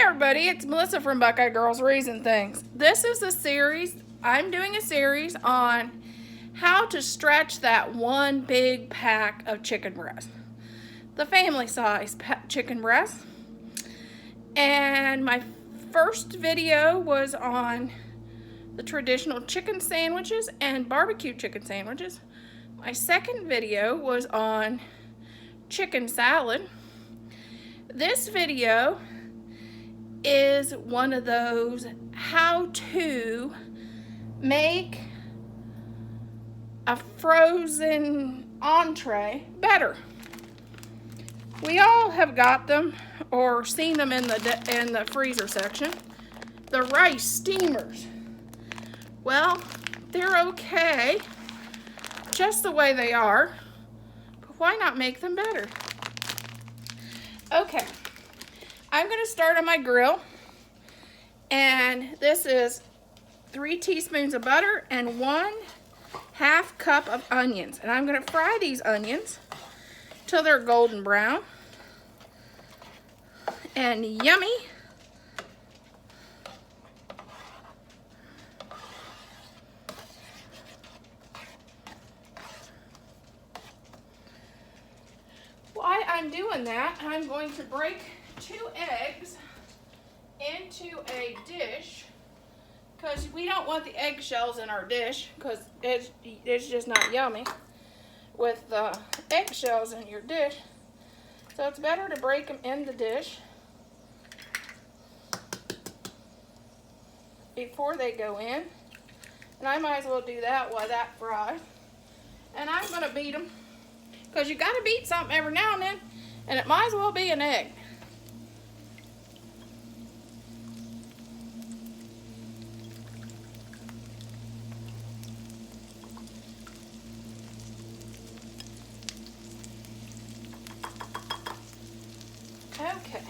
Everybody, it's Melissa from Buckeye Girls Raising Things. This is a series, I'm doing a series on how to stretch that one big pack of chicken breast. The family size chicken breast. And my first video was on the traditional chicken sandwiches and barbecue chicken sandwiches. My second video was on chicken salad. This video is one of those how to make a frozen entree better. We all have got them or seen them in the freezer section. The rice steamers. Well, they're okay just the way they are, but why not make them better? Okay. I'm going to start on my grill, and this is 3 teaspoons of butter and 1/2 cup of onions. And I'm going to fry these onions till they're golden brown and yummy. While I'm doing that, I'm going to break 2 eggs into a dish, because we don't want the eggshells in our dish, because it's just not yummy with the eggshells in your dish. So it's better to break them in the dish before they go in. And I might as well do that while that fries. And I'm going to beat them, because you got to beat something every now and then, and it might as well be an egg. Okay.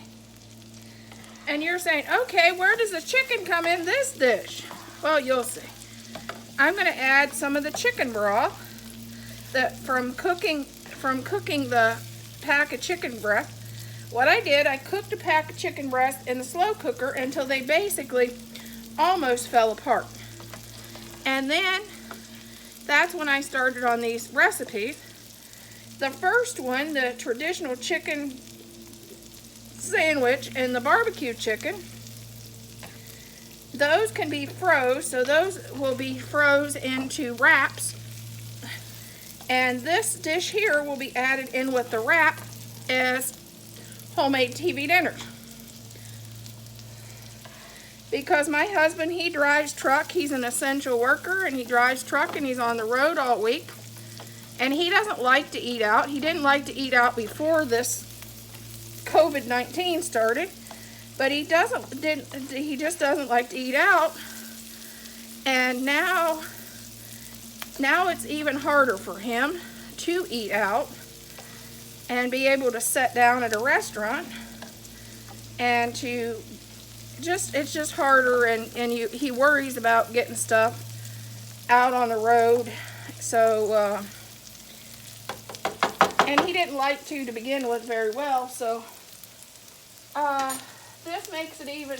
And you're saying, okay, where does the chicken come in this dish? Well, you'll see. I'm going to add some of the chicken broth that from cooking the pack of chicken breast. What I did, I cooked a pack of chicken breast in the slow cooker until they basically almost fell apart. And then that's when I started on these recipes. The first one, the traditional chicken sandwich and the barbecue chicken, those can be froze, so those will be froze into wraps, and this dish here will be added in with the wrap as homemade TV dinners. Because my husband, he drives truck, he's an essential worker, and he drives truck and he's on the road all week, and he doesn't like to eat out. He didn't like to eat out before this COVID-19 started, but he just doesn't like to eat out. And now it's even harder for him to eat out and be able to sit down at a restaurant, and it's just harder, and he worries about getting stuff out on the road. So and he didn't like to begin with very well, so this makes it even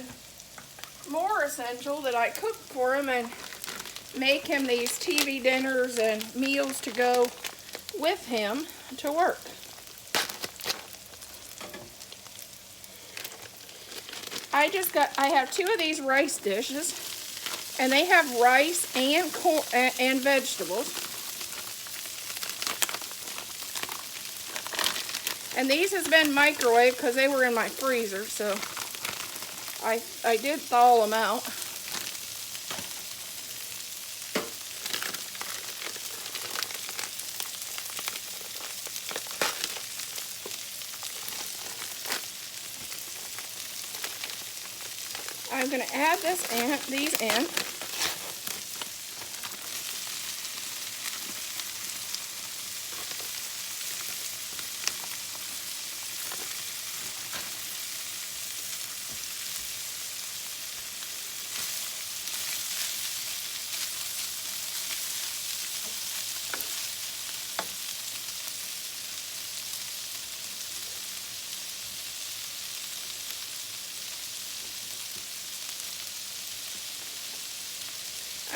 more essential that I cook for him and make him these TV dinners and meals to go with him to work. I have 2 of these rice dishes, and they have rice and corn and vegetables. And these has been microwaved because they were in my freezer, so I did thaw them out. I'm going to add these in.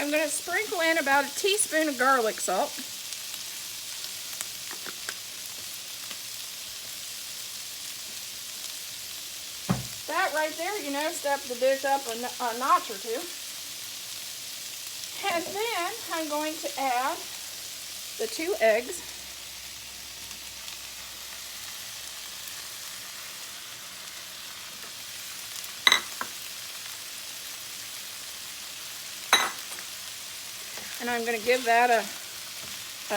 I'm going to sprinkle in about a teaspoon of garlic salt. That right there, you know, stepped the dish up a notch or two. And then I'm going to add the 2 eggs. And I'm going to give that a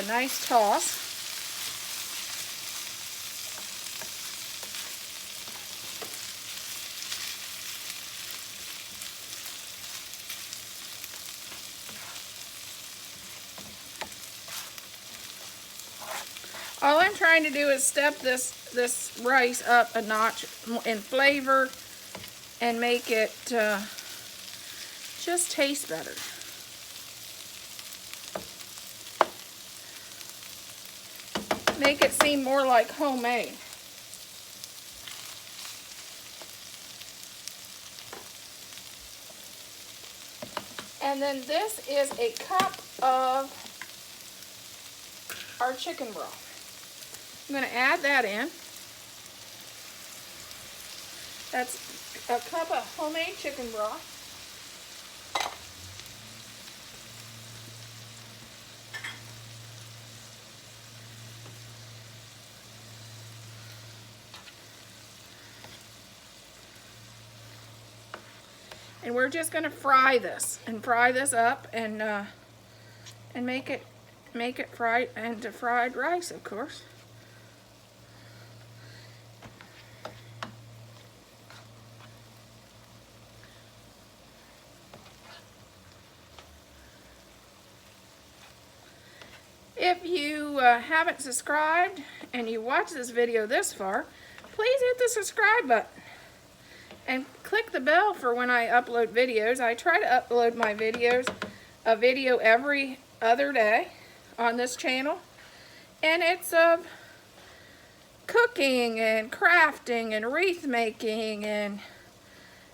nice toss. All I'm trying to do is step this rice up a notch in flavor and make it just taste better. Make it seem more like homemade. And then this is a cup of our chicken broth. I'm going to add that in. That's a cup of homemade chicken broth. And we're just going to fry this up and make it fried into fried rice, of course. If you haven't subscribed and you watch this video this far, please hit the subscribe button and click the bell for when I upload videos. I try to upload my videos, a video every other day on this channel, and it's of cooking and crafting and wreath making and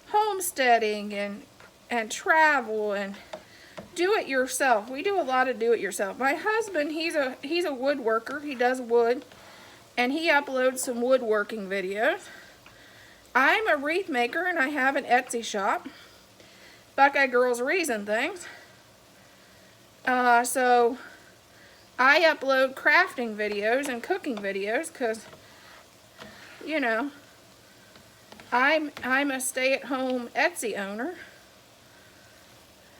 homesteading and travel and do it yourself. We do a lot of do it yourself. My husband, he's a woodworker. He does wood, and he uploads some woodworking videos. I'm a wreath maker, and I have an Etsy shop, Buckeye Girls Reason Things. So I upload crafting videos and cooking videos because, you know, I'm a stay-at-home Etsy owner.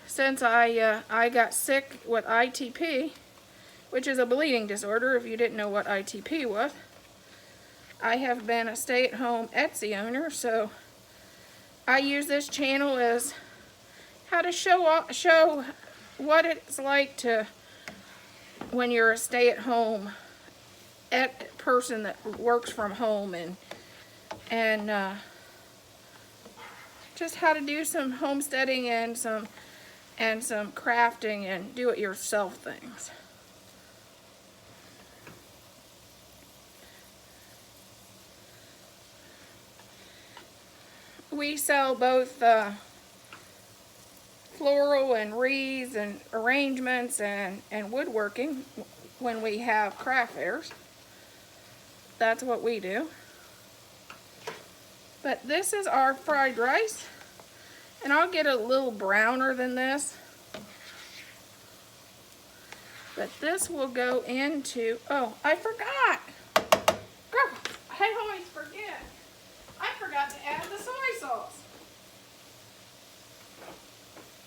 Since I got sick with ITP, which is a bleeding disorder, if you didn't know what ITP was, I have been a stay-at-home Etsy owner, so I use this channel as how to show what it's like to when you're a stay-at-home person that works from home, and just how to do some homesteading and some crafting and do-it-yourself things. We sell both floral and wreaths and arrangements and woodworking when we have craft fairs. That's what we do. But this is our fried rice. And I'll get a little browner than this. But this will go into, oh, I forgot. Girl, I always forget. I forgot to add the soy sauce.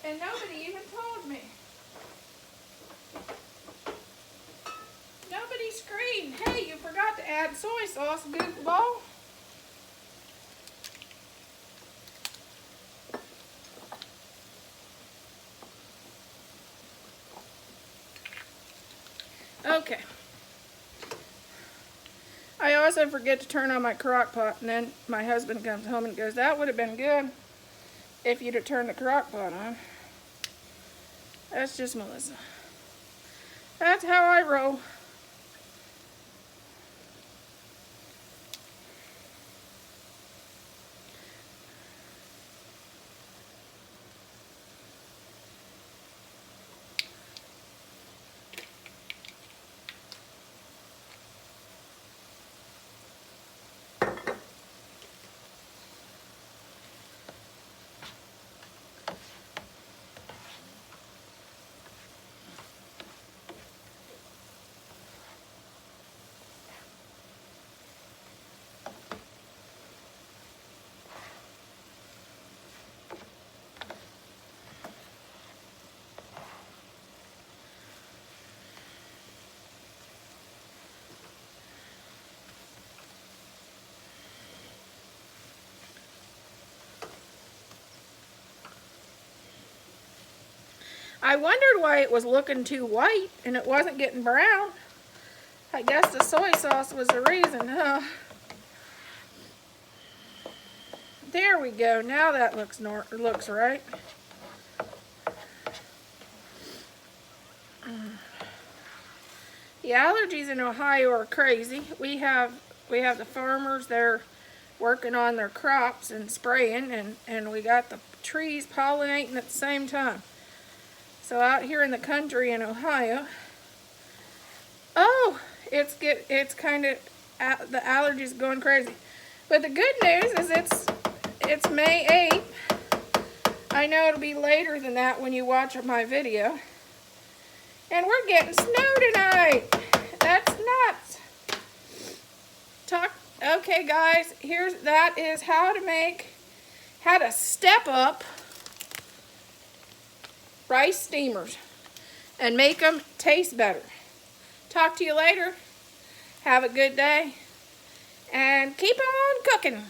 And nobody even told me. Nobody screamed, hey, you forgot to add soy sauce, goofball. Okay. I also forget to turn on my crock pot, and then my husband comes home and goes, that would have been good if you'd have turned the crock pot on. That's just Melissa. That's how I roll. I wondered why it was looking too white and it wasn't getting brown. I guess the soy sauce was the reason, huh? There we go. Now that looks right. The allergies in Ohio are crazy. We have the farmers, they're working on their crops and spraying, and we got the trees pollinating at the same time. So out here in the country in Ohio, oh, it's kind of, the allergies going crazy. But the good news is it's May 8th. I know it'll be later than that when you watch my video. And we're getting snow tonight. That's nuts. Okay guys, that is how to step up rice steamers and make them taste better. Talk to you later. Have a good day and keep on cooking.